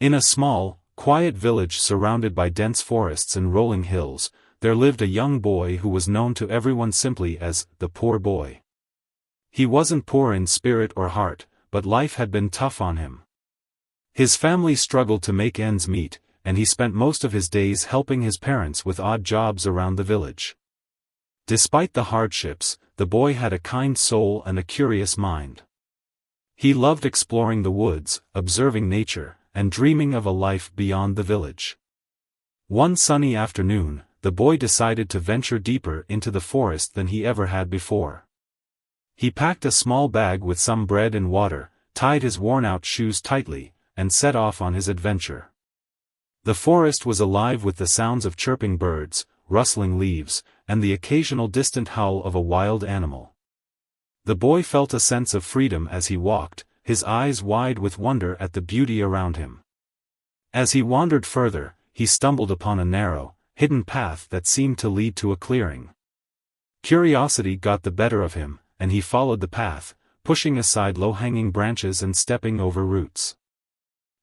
In a small, quiet village surrounded by dense forests and rolling hills, there lived a young boy who was known to everyone simply as the poor boy. He wasn't poor in spirit or heart, but life had been tough on him. His family struggled to make ends meet, and he spent most of his days helping his parents with odd jobs around the village. Despite the hardships, the boy had a kind soul and a curious mind. He loved exploring the woods, observing nature, and dreaming of a life beyond the village. One sunny afternoon, the boy decided to venture deeper into the forest than he ever had before. He packed a small bag with some bread and water, tied his worn-out shoes tightly, and set off on his adventure. The forest was alive with the sounds of chirping birds, rustling leaves, and the occasional distant howl of a wild animal. The boy felt a sense of freedom as he walked, his eyes wide with wonder at the beauty around him. As he wandered further, he stumbled upon a narrow, hidden path that seemed to lead to a clearing. Curiosity got the better of him, and he followed the path, pushing aside low-hanging branches and stepping over roots.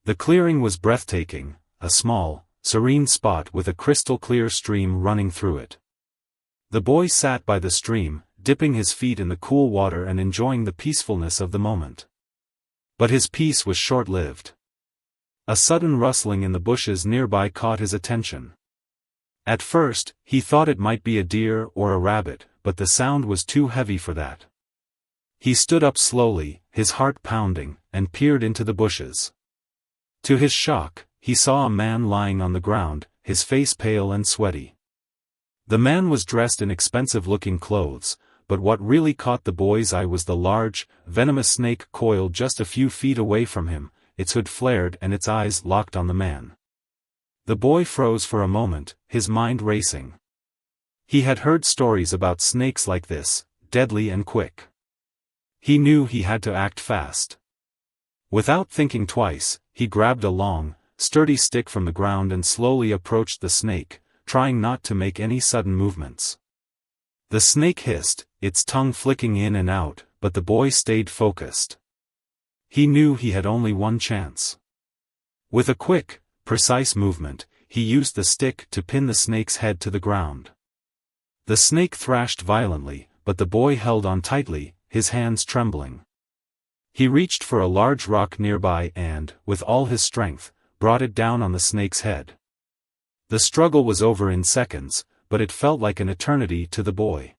The clearing was breathtaking, a small, serene spot with a crystal-clear stream running through it. The boy sat by the stream, dipping his feet in the cool water and enjoying the peacefulness of the moment. But his peace was short-lived. A sudden rustling in the bushes nearby caught his attention. At first, he thought it might be a deer or a rabbit, but the sound was too heavy for that. He stood up slowly, his heart pounding, and peered into the bushes. To his shock, he saw a man lying on the ground, his face pale and sweaty. The man was dressed in expensive-looking clothes, but what really caught the boy's eye was the large, venomous snake coiled just a few feet away from him, its hood flared and its eyes locked on the man. The boy froze for a moment, his mind racing. He had heard stories about snakes like this, deadly and quick. He knew he had to act fast. Without thinking twice, he grabbed a long, sturdy stick from the ground and slowly approached the snake, trying not to make any sudden movements. The snake hissed, its tongue flicking in and out, but the boy stayed focused. He knew he had only one chance. With a quick, precise movement, he used the stick to pin the snake's head to the ground. The snake thrashed violently, but the boy held on tightly, his hands trembling. He reached for a large rock nearby and, with all his strength, brought it down on the snake's head. The struggle was over in seconds, but it felt like an eternity to the boy.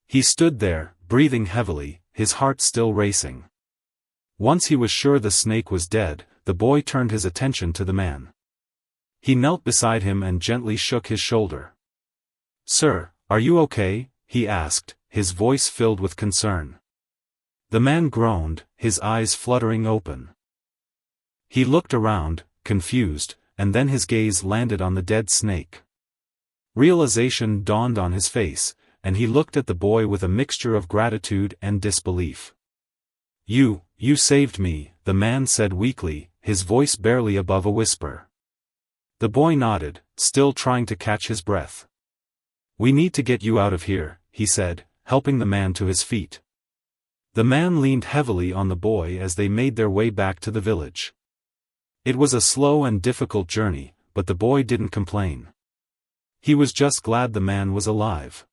He stood there, breathing heavily, his heart still racing. Once he was sure the snake was dead, the boy turned his attention to the man. He knelt beside him and gently shook his shoulder. "Sir, are you okay?" he asked, his voice filled with concern. The man groaned, his eyes fluttering open. He looked around, confused, and then his gaze landed on the dead snake. Realization dawned on his face, and he looked at the boy with a mixture of gratitude and disbelief. You saved me," the man said weakly, his voice barely above a whisper. The boy nodded, still trying to catch his breath. "We need to get you out of here," he said, helping the man to his feet. The man leaned heavily on the boy as they made their way back to the village. It was a slow and difficult journey, but the boy didn't complain. He was just glad the man was alive.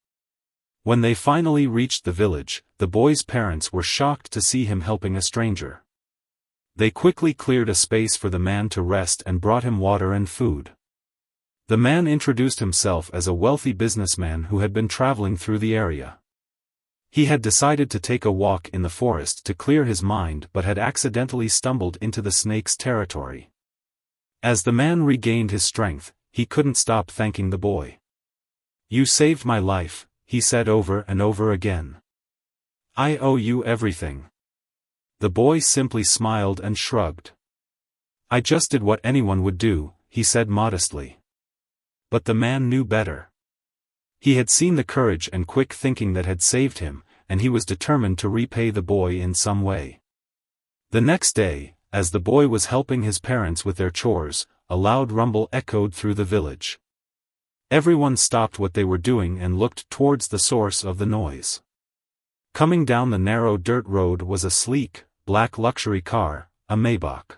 When they finally reached the village, the boy's parents were shocked to see him helping a stranger. They quickly cleared a space for the man to rest and brought him water and food. The man introduced himself as a wealthy businessman who had been traveling through the area. He had decided to take a walk in the forest to clear his mind but had accidentally stumbled into the snake's territory. As the man regained his strength, he couldn't stop thanking the boy. "You saved my life," he said over and over again. "I owe you everything." The boy simply smiled and shrugged. "I just did what anyone would do," he said modestly. But the man knew better. He had seen the courage and quick thinking that had saved him, and he was determined to repay the boy in some way. The next day, as the boy was helping his parents with their chores, a loud rumble echoed through the village. Everyone stopped what they were doing and looked towards the source of the noise. Coming down the narrow dirt road was a sleek, black luxury car, a Maybach.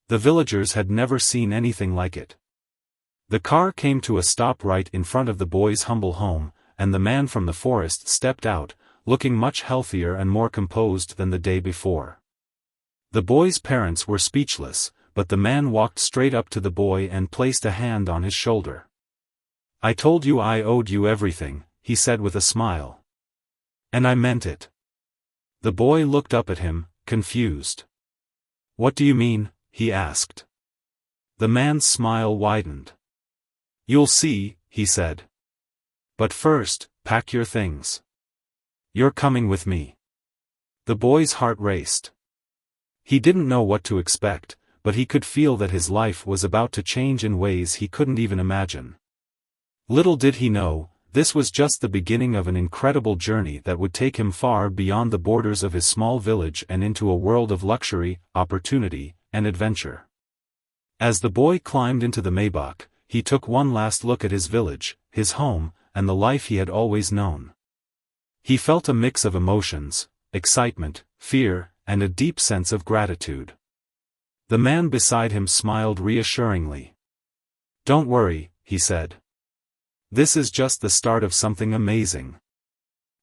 The villagers had never seen anything like it. The car came to a stop right in front of the boy's humble home, and the man from the forest stepped out, looking much healthier and more composed than the day before. The boy's parents were speechless, but the man walked straight up to the boy and placed a hand on his shoulder. "I told you I owed you everything," he said with a smile. "And I meant it." The boy looked up at him, confused. "What do you mean?" he asked. The man's smile widened. "You'll see," he said. "But first, pack your things. You're coming with me." The boy's heart raced. He didn't know what to expect, but he could feel that his life was about to change in ways he couldn't even imagine. Little did he know, this was just the beginning of an incredible journey that would take him far beyond the borders of his small village and into a world of luxury, opportunity, and adventure. As the boy climbed into the Maybach, he took one last look at his village, his home, and the life he had always known. He felt a mix of emotions, excitement, fear, and a deep sense of gratitude. The man beside him smiled reassuringly. "Don't worry," he said. "This is just the start of something amazing."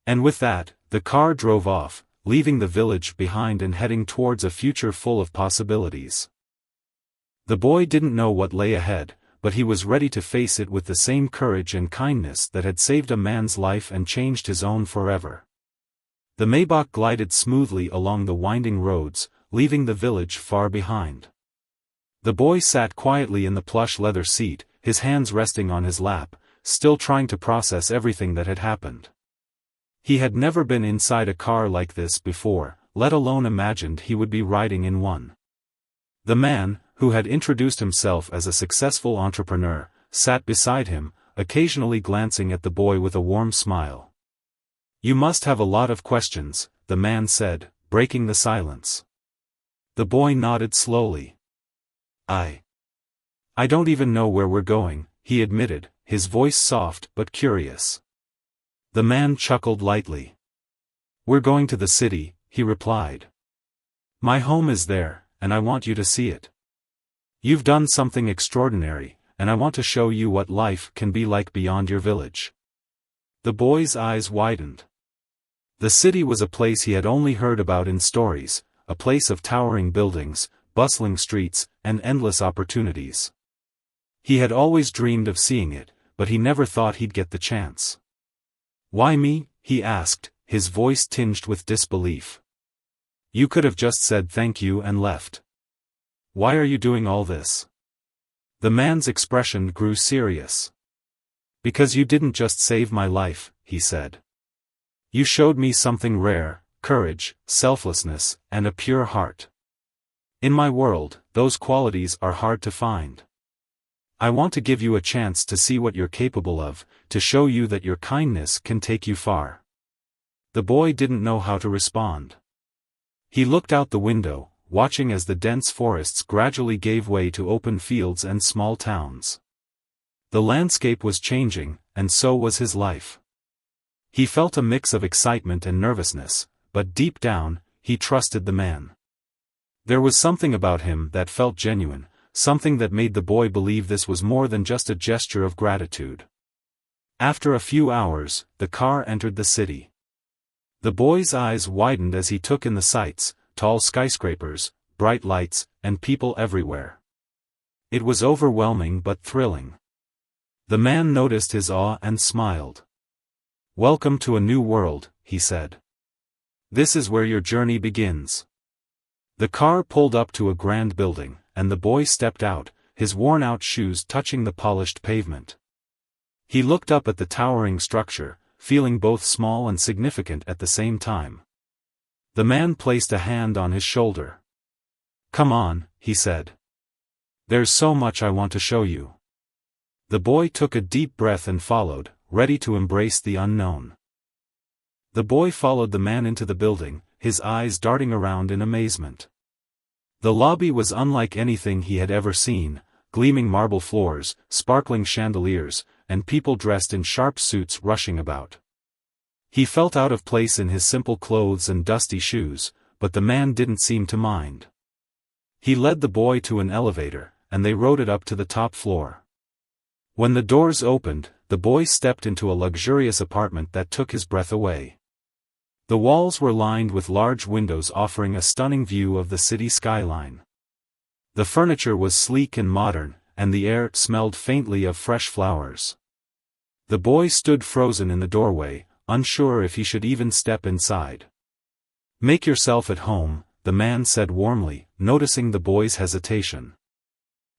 And with that, the car drove off, leaving the village behind and heading towards a future full of possibilities. The boy didn't know what lay ahead, but he was ready to face it with the same courage and kindness that had saved a man's life and changed his own forever. The Maybach glided smoothly along the winding roads, leaving the village far behind. The boy sat quietly in the plush leather seat, his hands resting on his lap, still trying to process everything that had happened. He had never been inside a car like this before, let alone imagined he would be riding in one. The man, who had introduced himself as a successful entrepreneur, sat beside him, occasionally glancing at the boy with a warm smile. "You must have a lot of questions," the man said, breaking the silence. The boy nodded slowly. I don't even know where we're going," he admitted, his voice soft but curious. The man chuckled lightly. "We're going to the city," he replied. "My home is there, and I want you to see it. You've done something extraordinary, and I want to show you what life can be like beyond your village." The boy's eyes widened. The city was a place he had only heard about in stories, a place of towering buildings, bustling streets, and endless opportunities. He had always dreamed of seeing it, but he never thought he'd get the chance. "Why me?" he asked, his voice tinged with disbelief. "You could have just said thank you and left. Why are you doing all this?" The man's expression grew serious. "Because you didn't just save my life," he said. "You showed me something rare, courage, selflessness, and a pure heart. In my world, those qualities are hard to find. I want to give you a chance to see what you're capable of, to show you that your kindness can take you far." The boy didn't know how to respond. He looked out the window, watching as the dense forests gradually gave way to open fields and small towns. The landscape was changing, and so was his life. He felt a mix of excitement and nervousness, but deep down, he trusted the man. There was something about him that felt genuine, something that made the boy believe this was more than just a gesture of gratitude. After a few hours, the car entered the city. The boy's eyes widened as he took in the sights, tall skyscrapers, bright lights, and people everywhere. It was overwhelming but thrilling. The man noticed his awe and smiled. "Welcome to a new world," he said. "This is where your journey begins." The car pulled up to a grand building, and the boy stepped out, his worn-out shoes touching the polished pavement. He looked up at the towering structure, feeling both small and significant at the same time. The man placed a hand on his shoulder. "Come on," he said. "There's so much I want to show you." The boy took a deep breath and followed, ready to embrace the unknown. The boy followed the man into the building, his eyes darting around in amazement. The lobby was unlike anything he had ever seen, gleaming marble floors, sparkling chandeliers, and people dressed in sharp suits rushing about. He felt out of place in his simple clothes and dusty shoes, but the man didn't seem to mind. He led the boy to an elevator, and they rode it up to the top floor. When the doors opened, the boy stepped into a luxurious apartment that took his breath away. The walls were lined with large windows offering a stunning view of the city skyline. The furniture was sleek and modern, and the air smelled faintly of fresh flowers. The boy stood frozen in the doorway, unsure if he should even step inside. "Make yourself at home," the man said warmly, noticing the boy's hesitation.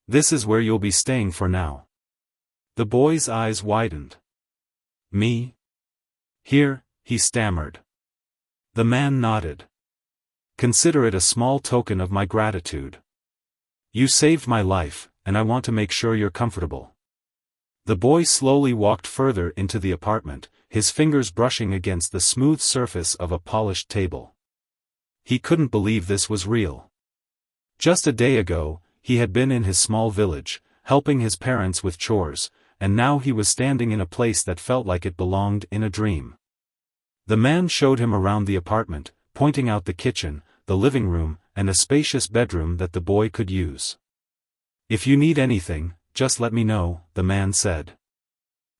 "This is where you'll be staying for now." The boy's eyes widened. "Me? Here," he stammered. The man nodded. "Consider it a small token of my gratitude. You saved my life, and I want to make sure you're comfortable." The boy slowly walked further into the apartment, his fingers brushing against the smooth surface of a polished table. He couldn't believe this was real. Just a day ago, he had been in his small village, helping his parents with chores, and now he was standing in a place that felt like it belonged in a dream. The man showed him around the apartment, pointing out the kitchen, the living room, and a spacious bedroom that the boy could use. "If you need anything, just let me know," the man said.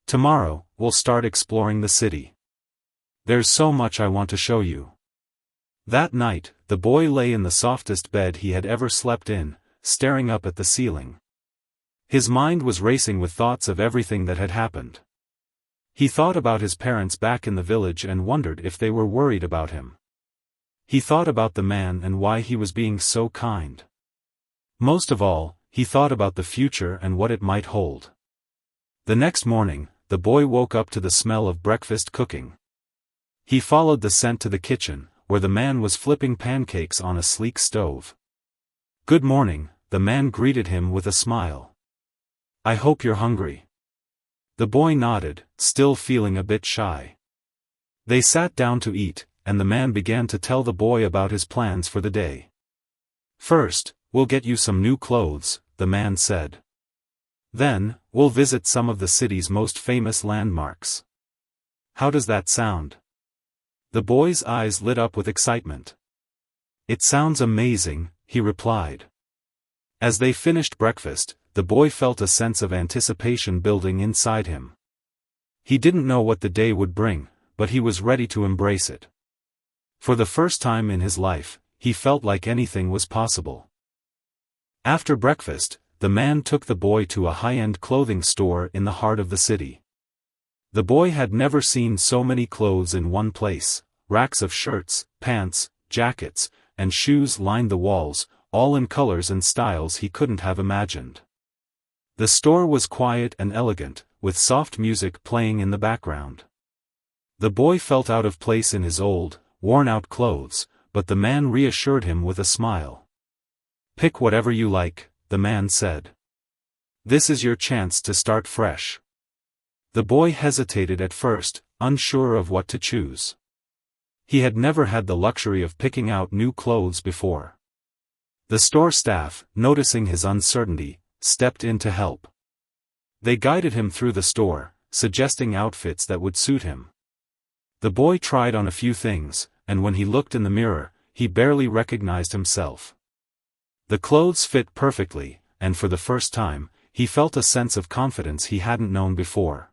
"Tomorrow, we'll start exploring the city. There's so much I want to show you." That night, the boy lay in the softest bed he had ever slept in, staring up at the ceiling. His mind was racing with thoughts of everything that had happened. He thought about his parents back in the village and wondered if they were worried about him. He thought about the man and why he was being so kind. Most of all, he thought about the future and what it might hold. The next morning, the boy woke up to the smell of breakfast cooking. He followed the scent to the kitchen, where the man was flipping pancakes on a sleek stove. "Good morning," the man greeted him with a smile. "I hope you're hungry." The boy nodded, still feeling a bit shy. They sat down to eat, and the man began to tell the boy about his plans for the day. "First, we'll get you some new clothes," the man said. "Then, we'll visit some of the city's most famous landmarks." "How does that sound?" The boy's eyes lit up with excitement. "It sounds amazing," he replied. As they finished breakfast, the boy felt a sense of anticipation building inside him. He didn't know what the day would bring, but he was ready to embrace it. For the first time in his life, he felt like anything was possible. After breakfast, the man took the boy to a high-end clothing store in the heart of the city. The boy had never seen so many clothes in one place. Racks of shirts, pants, jackets, and shoes lined the walls, all in colors and styles he couldn't have imagined. The store was quiet and elegant, with soft music playing in the background. The boy felt out of place in his old, worn-out clothes, but the man reassured him with a smile. "Pick whatever you like," the man said. "This is your chance to start fresh." The boy hesitated at first, unsure of what to choose. He had never had the luxury of picking out new clothes before. The store staff, noticing his uncertainty, stepped in to help. They guided him through the store, suggesting outfits that would suit him. The boy tried on a few things, and when he looked in the mirror, he barely recognized himself. The clothes fit perfectly, and for the first time, he felt a sense of confidence he hadn't known before.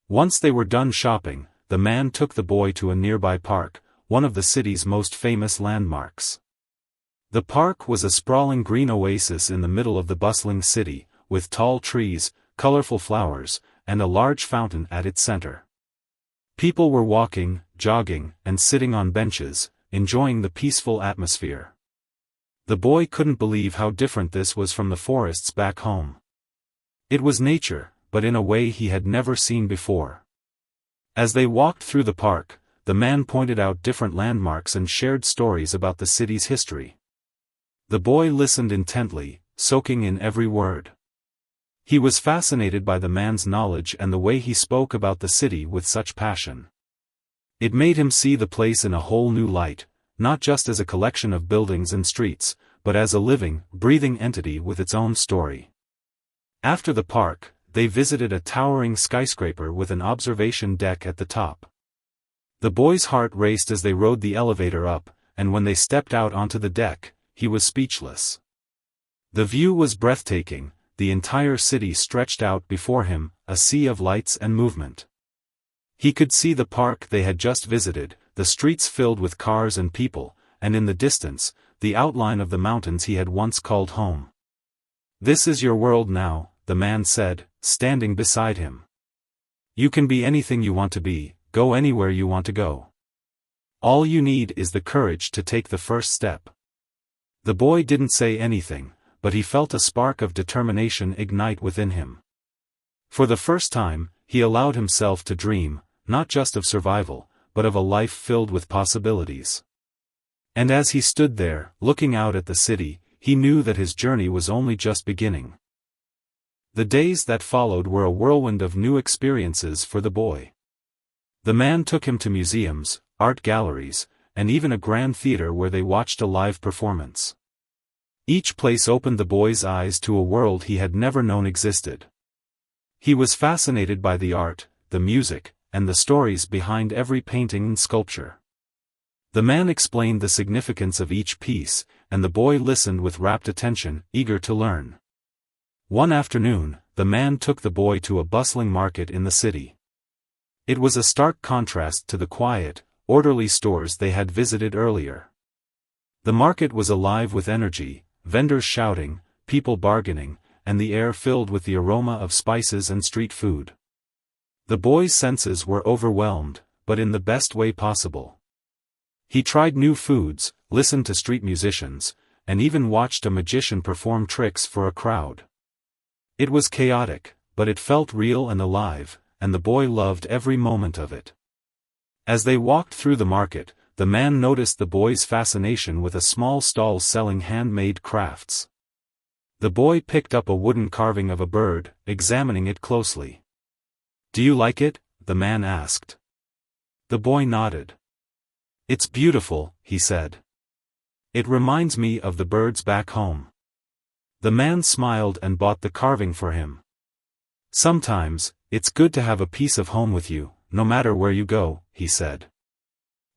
Once they were done shopping, the man took the boy to a nearby park, one of the city's most famous landmarks. The park was a sprawling green oasis in the middle of the bustling city, with tall trees, colorful flowers, and a large fountain at its center. People were walking, jogging, and sitting on benches, enjoying the peaceful atmosphere. The boy couldn't believe how different this was from the forests back home. It was nature, but in a way he had never seen before. As they walked through the park, the man pointed out different landmarks and shared stories about the city's history. The boy listened intently, soaking in every word. He was fascinated by the man's knowledge and the way he spoke about the city with such passion. It made him see the place in a whole new light, not just as a collection of buildings and streets, but as a living, breathing entity with its own story. After the park, they visited a towering skyscraper with an observation deck at the top. The boy's heart raced as they rode the elevator up, and when they stepped out onto the deck, he was speechless. The view was breathtaking, the entire city stretched out before him, a sea of lights and movement. He could see the park they had just visited, the streets filled with cars and people, and in the distance, the outline of the mountains he had once called home. "This is your world now," the man said, standing beside him. "You can be anything you want to be, go anywhere you want to go. All you need is the courage to take the first step." The boy didn't say anything, but he felt a spark of determination ignite within him. For the first time, he allowed himself to dream, not just of survival, but of a life filled with possibilities. And as he stood there, looking out at the city, he knew that his journey was only just beginning. The days that followed were a whirlwind of new experiences for the boy. The man took him to museums, art galleries, and even a grand theater where they watched a live performance. Each place opened the boy's eyes to a world he had never known existed. He was fascinated by the art, the music, and the stories behind every painting and sculpture. The man explained the significance of each piece, and the boy listened with rapt attention, eager to learn. One afternoon, the man took the boy to a bustling market in the city. It was a stark contrast to the quiet, orderly stores they had visited earlier. The market was alive with energy, vendors shouting, people bargaining, and the air filled with the aroma of spices and street food. The boy's senses were overwhelmed, but in the best way possible. He tried new foods, listened to street musicians, and even watched a magician perform tricks for a crowd. It was chaotic, but it felt real and alive, and the boy loved every moment of it. As they walked through the market, the man noticed the boy's fascination with a small stall selling handmade crafts. The boy picked up a wooden carving of a bird, examining it closely. "Do you like it?" the man asked. The boy nodded. "It's beautiful," he said. "It reminds me of the birds back home." The man smiled and bought the carving for him. "Sometimes, it's good to have a piece of home with you, no matter where you go," he said.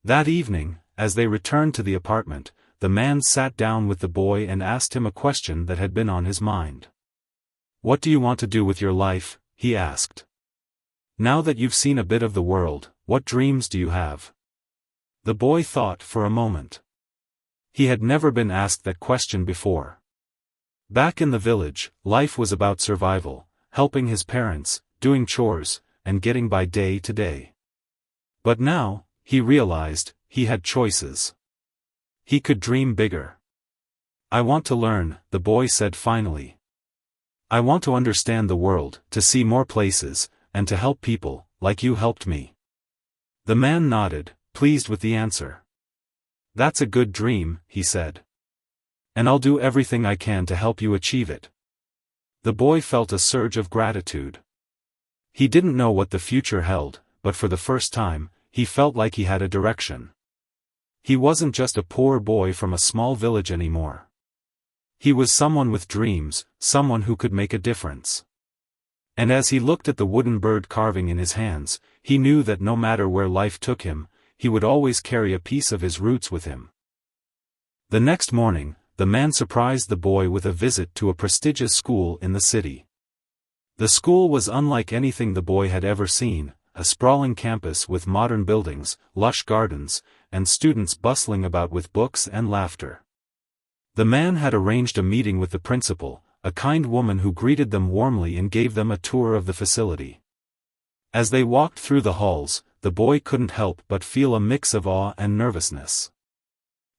That evening, as they returned to the apartment, the man sat down with the boy and asked him a question that had been on his mind. "What do you want to do with your life?" he asked. "Now that you've seen a bit of the world, what dreams do you have?" The boy thought for a moment. He had never been asked that question before. Back in the village, life was about survival, helping his parents, doing chores, and getting by day to day. But now, he realized, he had choices. He could dream bigger. "I want to learn," the boy said finally. "I want to understand the world, to see more places, and to help people, like you helped me." The man nodded, pleased with the answer. "That's a good dream," he said. "And I'll do everything I can to help you achieve it." The boy felt a surge of gratitude. He didn't know what the future held, but for the first time, he felt like he had a direction. He wasn't just a poor boy from a small village anymore. He was someone with dreams, someone who could make a difference. And as he looked at the wooden bird carving in his hands, he knew that no matter where life took him, he would always carry a piece of his roots with him. The next morning, the man surprised the boy with a visit to a prestigious school in the city. The school was unlike anything the boy had ever seen, a sprawling campus with modern buildings, lush gardens, and students bustling about with books and laughter. The man had arranged a meeting with the principal, a kind woman who greeted them warmly and gave them a tour of the facility. As they walked through the halls, the boy couldn't help but feel a mix of awe and nervousness.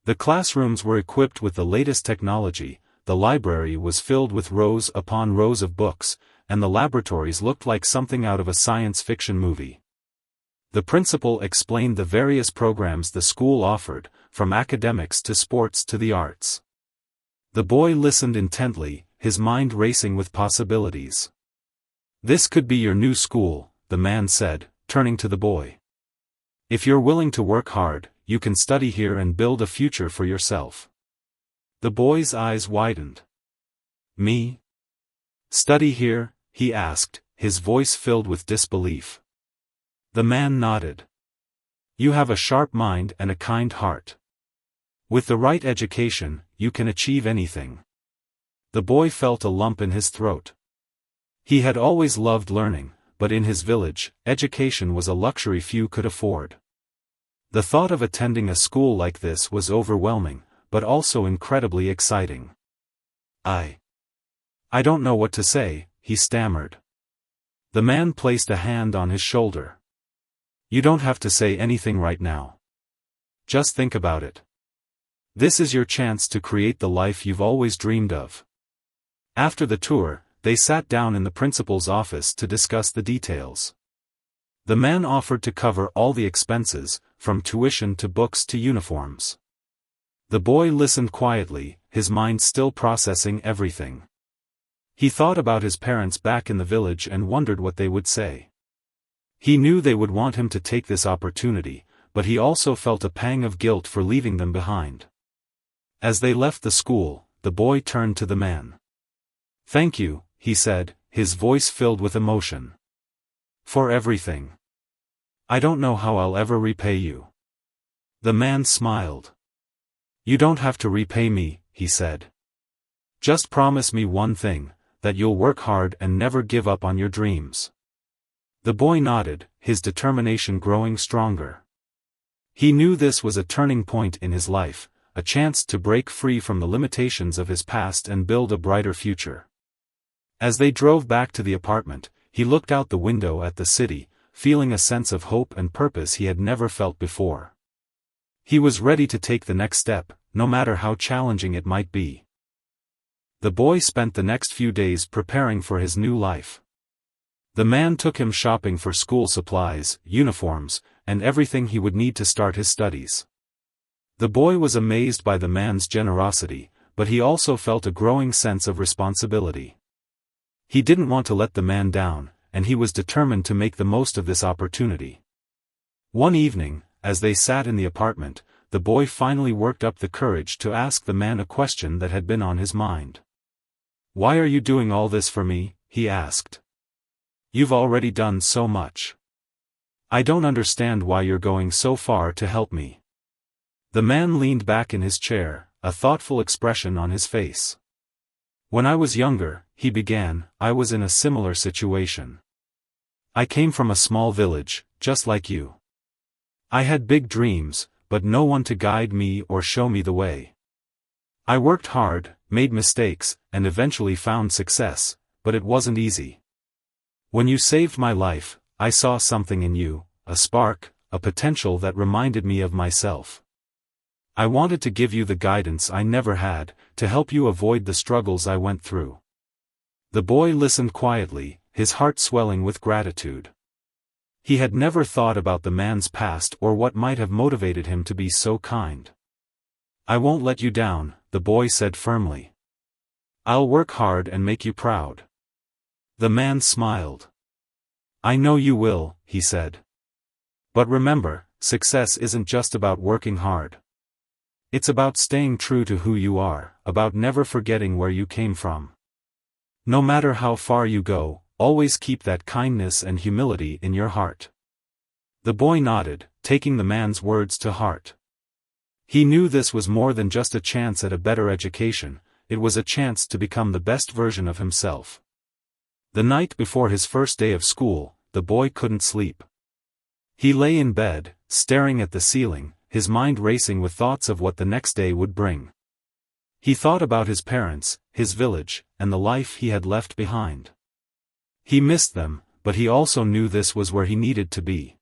The classrooms were equipped with the latest technology, the library was filled with rows upon rows of books, and the laboratories looked like something out of a science fiction movie. The principal explained the various programs the school offered, from academics to sports to the arts. The boy listened intently, his mind racing with possibilities. "This could be your new school," the man said, turning to the boy. "If you're willing to work hard, you can study here and build a future for yourself." The boy's eyes widened. "Me? Study here?" he asked, his voice filled with disbelief. The man nodded. "You have a sharp mind and a kind heart. With the right education, you can achieve anything. The boy felt a lump in his throat. He had always loved learning, but in his village, education was a luxury few could afford. The thought of attending a school like this was overwhelming, but also incredibly exciting. I don't know what to say," he stammered. The man placed a hand on his shoulder. "You don't have to say anything right now. Just think about it. This is your chance to create the life you've always dreamed of." After the tour, they sat down in the principal's office to discuss the details. The man offered to cover all the expenses, from tuition to books to uniforms. The boy listened quietly, his mind still processing everything. He thought about his parents back in the village and wondered what they would say. He knew they would want him to take this opportunity, but he also felt a pang of guilt for leaving them behind. As they left the school, the boy turned to the man. "Thank you," he said, his voice filled with emotion. "For everything. I don't know how I'll ever repay you." The man smiled. "You don't have to repay me," he said. "Just promise me one thing, that you'll work hard and never give up on your dreams." The boy nodded, his determination growing stronger. He knew this was a turning point in his life, a chance to break free from the limitations of his past and build a brighter future. As they drove back to the apartment, he looked out the window at the city, feeling a sense of hope and purpose he had never felt before. He was ready to take the next step, no matter how challenging it might be. The boy spent the next few days preparing for his new life. The man took him shopping for school supplies, uniforms, and everything he would need to start his studies. The boy was amazed by the man's generosity, but he also felt a growing sense of responsibility. He didn't want to let the man down, and he was determined to make the most of this opportunity. One evening, as they sat in the apartment, the boy finally worked up the courage to ask the man a question that had been on his mind. "Why are you doing all this for me?" he asked. "You've already done so much. I don't understand why you're going so far to help me." The man leaned back in his chair, a thoughtful expression on his face. "When I was younger," he began, "I was in a similar situation. I came from a small village, just like you. I had big dreams, but no one to guide me or show me the way. I worked hard, made mistakes, and eventually found success, but it wasn't easy. When you saved my life, I saw something in you, a spark, a potential that reminded me of myself. I wanted to give you the guidance I never had, to help you avoid the struggles I went through." The boy listened quietly, his heart swelling with gratitude. He had never thought about the man's past or what might have motivated him to be so kind. "I won't let you down," the boy said firmly. "I'll work hard and make you proud." The man smiled. "I know you will," he said. "But remember, success isn't just about working hard. It's about staying true to who you are, about never forgetting where you came from. No matter how far you go, always keep that kindness and humility in your heart." The boy nodded, taking the man's words to heart. He knew this was more than just a chance at a better education, it was a chance to become the best version of himself. The night before his first day of school, the boy couldn't sleep. He lay in bed, staring at the ceiling, his mind racing with thoughts of what the next day would bring. He thought about his parents, his village, and the life he had left behind. He missed them, but he also knew this was where he needed to be.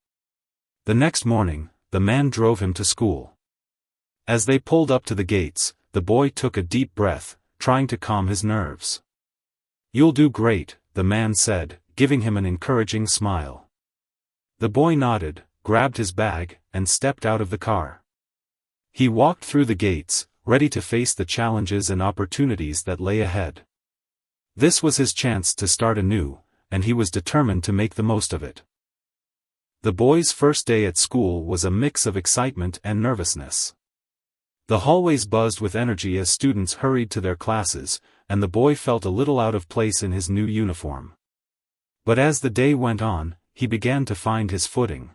The next morning, the man drove him to school. As they pulled up to the gates, the boy took a deep breath, trying to calm his nerves. "You'll do great," the man said, giving him an encouraging smile. The boy nodded, grabbed his bag, and stepped out of the car. He walked through the gates, ready to face the challenges and opportunities that lay ahead. This was his chance to start anew, and he was determined to make the most of it. The boy's first day at school was a mix of excitement and nervousness. The hallways buzzed with energy as students hurried to their classes, and the boy felt a little out of place in his new uniform. But as the day went on, he began to find his footing.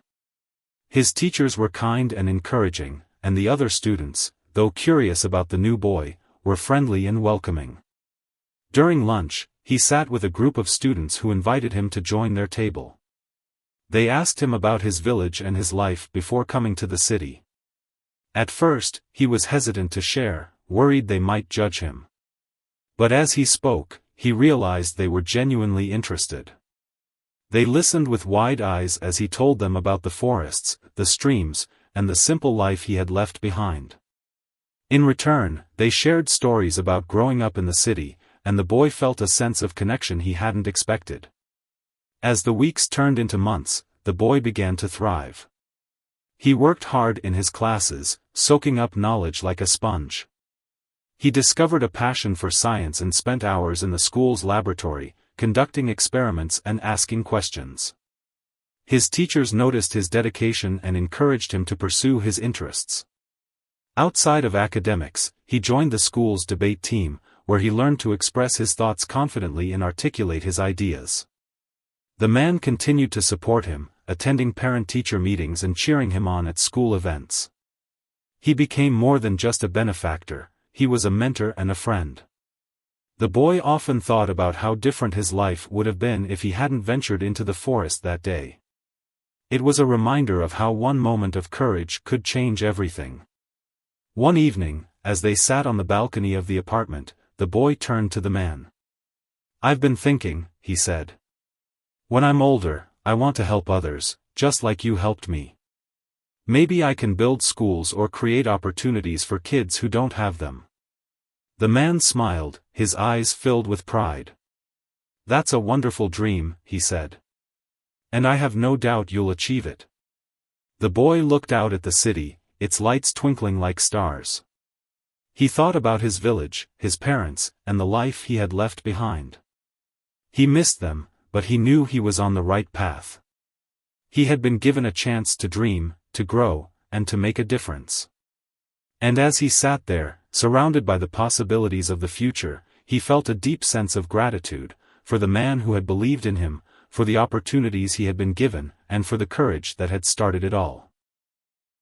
His teachers were kind and encouraging, and the other students, though curious about the new boy, were friendly and welcoming. During lunch, he sat with a group of students who invited him to join their table. They asked him about his village and his life before coming to the city. At first, he was hesitant to share, worried they might judge him. But as he spoke, he realized they were genuinely interested. They listened with wide eyes as he told them about the forests, the streams, and the simple life he had left behind. In return, they shared stories about growing up in the city, and the boy felt a sense of connection he hadn't expected. As the weeks turned into months, the boy began to thrive. He worked hard in his classes, soaking up knowledge like a sponge. He discovered a passion for science and spent hours in the school's laboratory, conducting experiments and asking questions. His teachers noticed his dedication and encouraged him to pursue his interests. Outside of academics, he joined the school's debate team, where he learned to express his thoughts confidently and articulate his ideas. The man continued to support him, attending parent-teacher meetings and cheering him on at school events. He became more than just a benefactor, he was a mentor and a friend. The boy often thought about how different his life would have been if he hadn't ventured into the forest that day. It was a reminder of how one moment of courage could change everything. One evening, as they sat on the balcony of the apartment, the boy turned to the man. "I've been thinking," he said. "When I'm older, I want to help others, just like you helped me. Maybe I can build schools or create opportunities for kids who don't have them." The man smiled, his eyes filled with pride. "That's a wonderful dream," he said. "And I have no doubt you'll achieve it." The boy looked out at the city, its lights twinkling like stars. He thought about his village, his parents, and the life he had left behind. He missed them, but he knew he was on the right path. He had been given a chance to dream, to grow, and to make a difference. And as he sat there, surrounded by the possibilities of the future, he felt a deep sense of gratitude, for the man who had believed in him, for the opportunities he had been given, and for the courage that had started it all.